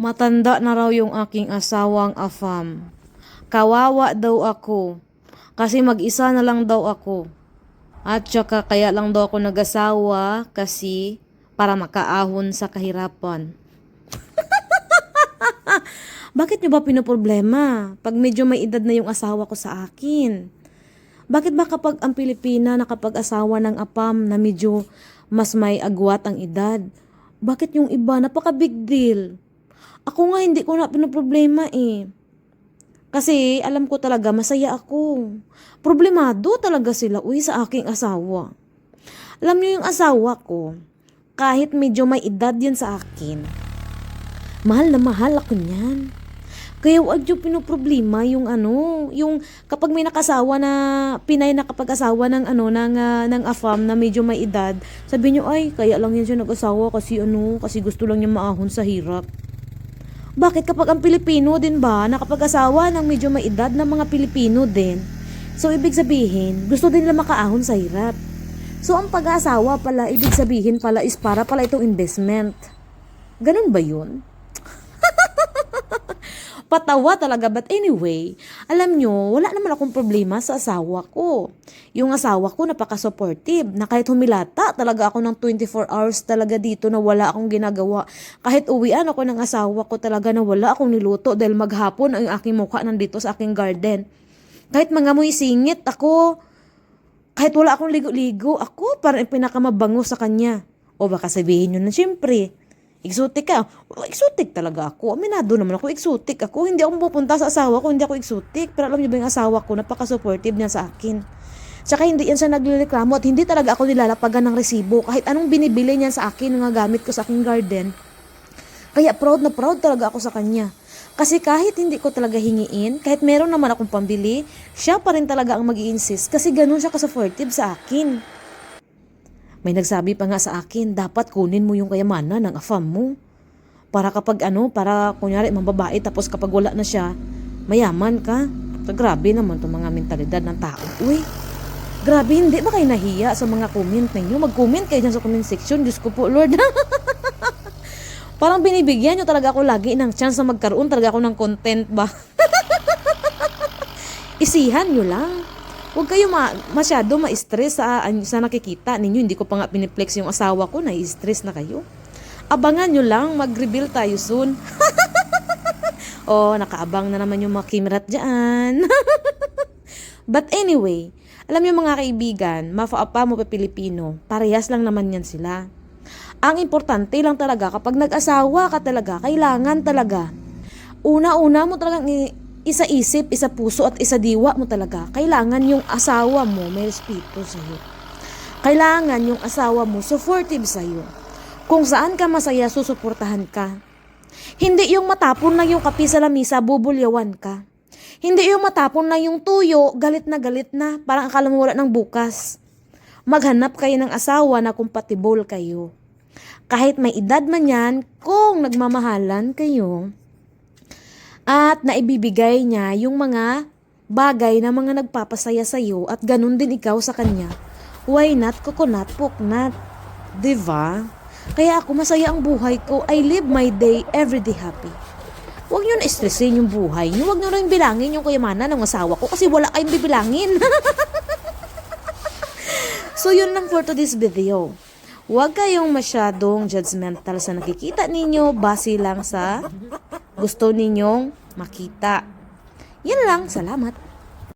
Matanda na raw yung aking asawang afam. Kawawa daw ako. Kasi mag-isa na lang daw ako. At saka kaya lang daw ako nag-asawa kasi para makaahon sa kahirapan. Bakit nyo ba pinoproblema pag medyo may edad na yung asawa ko sa akin? Bakit ba kapag ang Pilipina nakapag-asawa ng apam na medyo mas may agwat ang edad? Bakit yung iba napaka big deal? Ako nga hindi ko na pinoproblema eh. Kasi alam ko talaga masaya ako. Problemado talaga sila sa aking asawa. Alam niyo yung asawa ko, kahit medyo may edad yan sa akin, mahal na mahal ako niyan. Kaya wag yung pinoproblema yung yung kapag may nakasawa na Pinay na kapag asawa ng ng afam na medyo may edad, sabi niyo ay kaya lang yan siya nag-asawa kasi kasi gusto lang niya maahon sa hirap. Bakit kapag ang Pilipino din ba nakapag-asawa ng medyo may edad na mga Pilipino din? So ibig sabihin, gusto din nila makaahon sa hirap. So ang pag-aasawa pala, ibig sabihin pala is para pala itong investment. Ganun ba yun? Patawa talaga. But anyway, alam nyo, wala naman akong problema sa asawa ko. Yung asawa ko napaka-supportive, na kahit humilata talaga ako ng 24 hours talaga dito na wala akong ginagawa. Kahit uwian ako ng asawa ko talaga na wala akong niluto dahil maghapon ang aking mukha nandito sa aking garden. Kahit mangamoy singit ako, kahit wala akong ligo-ligo, ako parang pinakamabango sa kanya. O baka sabihin nyo na siyempre, exotic ka. Exotic talaga ako. Aminado naman ako, exotic ako. Hindi ako pupunta sa asawa ko, hindi ako exotic. Pero alam niyo ba yung asawa ko, napaka-supportive niya sa akin. Tsaka hindi yan siya naglireklamo at hindi talaga ako nilalapagan ng resibo. Kahit anong binibili niya sa akin, mga gamit ko sa aking garden. Kaya proud na proud talaga ako sa kanya. Kasi kahit hindi ko talaga hingiin, kahit meron naman akong pambili, siya pa rin talaga ang mag-i-insist kasi ganun siya ka-supportive sa akin. May nagsabi pa nga sa akin, dapat kunin mo yung kayamanan ng afam mo. Para kapag para kunyari mambabae tapos kapag wala na siya, mayaman ka. So, grabe naman itong mga mentalidad ng tao. Uy, grabe, hindi ba kayo nahiya sa mga comment ninyo? Mag-comment kayo dyan sa comment section. Diyos ko po, Lord. Parang binibigyan nyo talaga ako lagi ng chance na magkaroon talaga ako ng content ba? Isihan nyo lang. Huwag kayo masyado ma-stress sa nakikita ninyo. Hindi ko pa nga piniplex yung asawa ko, na-stress na kayo. Abangan nyo lang, mag-reveal tayo soon. Nakaabang na naman yung mga kimrat dyan. But anyway, alam niyo mga kaibigan, mafaapa mo pa Pilipino, parehas lang naman yan sila. Ang importante lang talaga, kapag nag-asawa ka talaga, kailangan talaga, una-una mo talagang isa isip, isa puso at isa diwa mo talaga. Kailangan yung asawa mo may respeto sa'yo. Kailangan yung asawa mo supportive sa'yo. Kung saan ka masaya, susuportahan ka. Hindi yung matapon lang yung kape sa lamisa, bubulyawan ka. Hindi yung matapon lang yung tuyo, galit na, parang akala mo wala ng bukas. Maghanap kayo ng asawa na compatible kayo. Kahit may edad man yan, kung nagmamahalan kayo, at naibibigay niya yung mga bagay na mga nagpapasaya sa'yo at ganun din ikaw sa kanya, why not coconut, poknat? Diba? Kaya ako masaya ang buhay ko. I live my day everyday happy. Huwag nyo na-stressin yung buhay nyo. Huwag nyo rin bilangin yung kayamanan ng asawa ko kasi wala kayong bibilangin. So yun lang for today's video. Huwag kayong masyadong judgmental sa nakikita ninyo base lang sa gusto ninyong makita. Yan lang, salamat.